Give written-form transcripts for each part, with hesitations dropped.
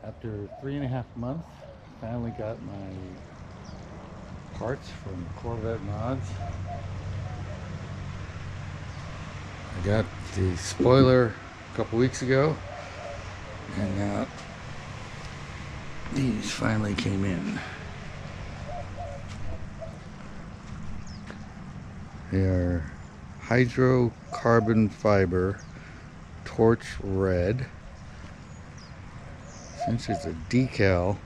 After 3.5 months, finally got my parts from Corvette mods. I got the spoiler a couple weeks ago, and now these finally came in. They are hydrocarbon fiber torch red. Essentially it's a decal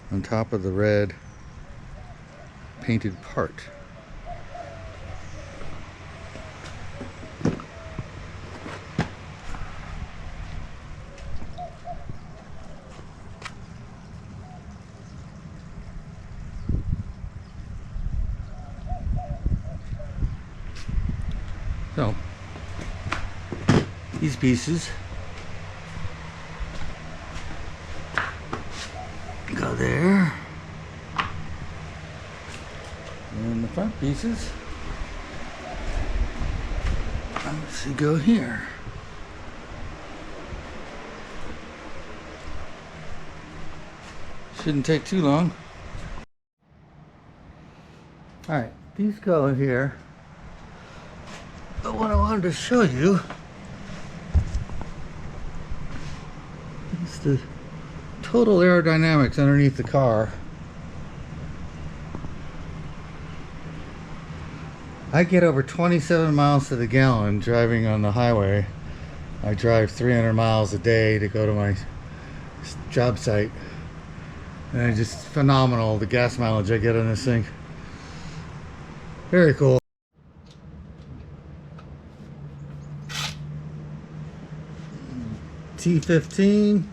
on top of the red painted part. So, these pieces go there, and the front pieces obviously go here. Shouldn't take too long. Alright, these go here. But what I wanted to show you is the total aerodynamics underneath the car. I get over 27 miles to the gallon driving on the highway. I drive 300 miles a day to go to my job site. And it's just phenomenal, the gas mileage I get on this thing. Very cool. T15.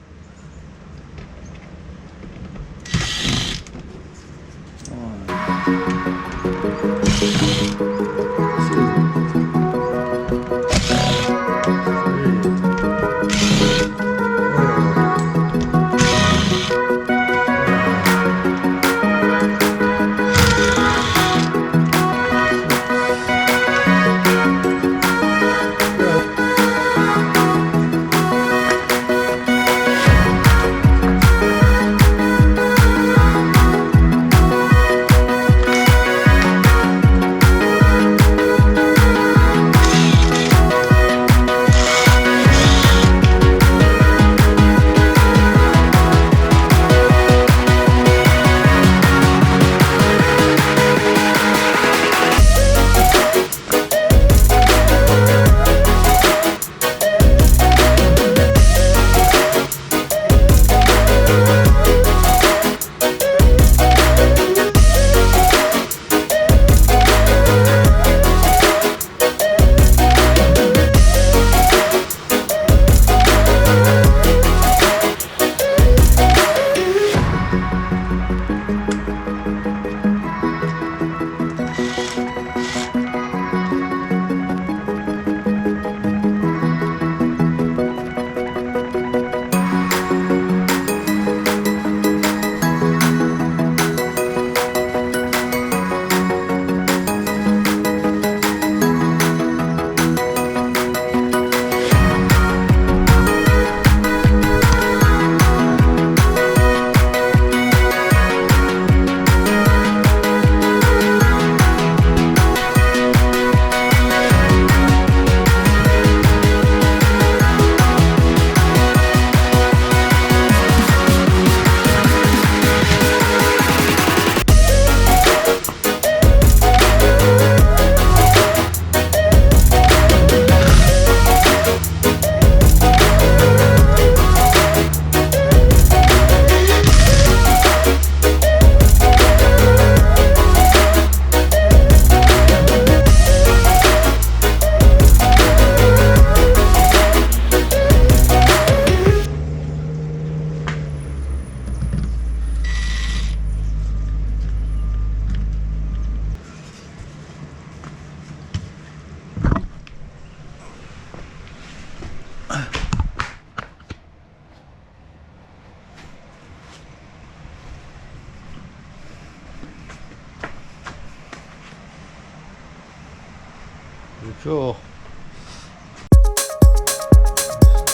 Pretty cool.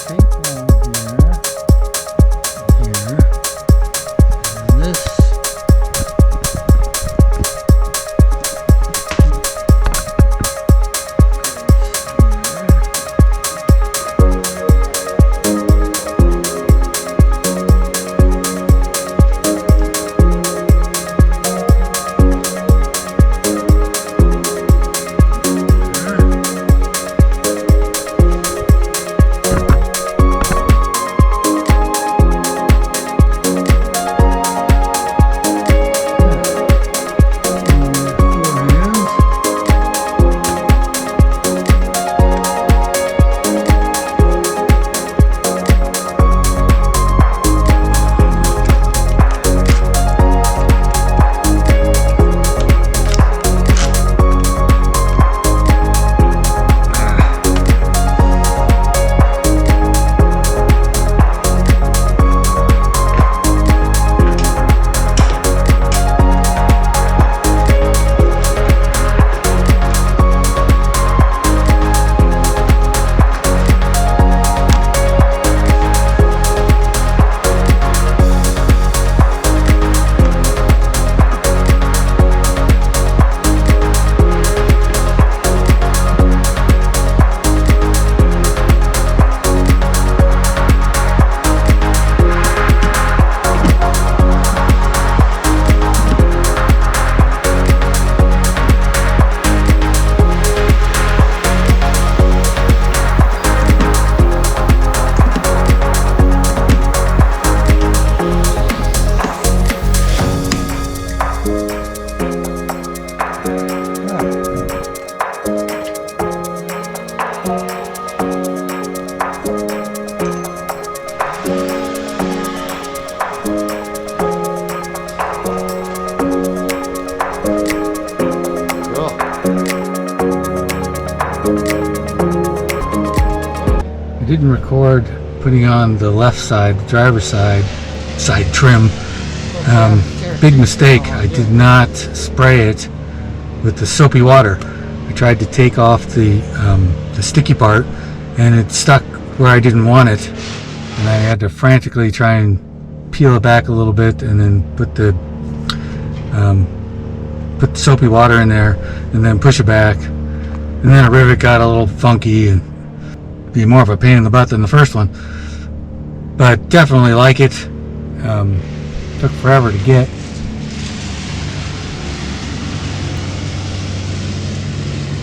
Tape on here. didn't record putting on the left side, the driver's side trim. Big mistake. I did not spray it with the soapy water. I tried to take off the sticky part, and it stuck where I didn't want it, and I had to frantically try and peel it back a little bit, and then put the soapy water in there, and then push it back, and then a rivet got a little funky and be more of a pain in the butt than the first one, but definitely like it. Took forever to get.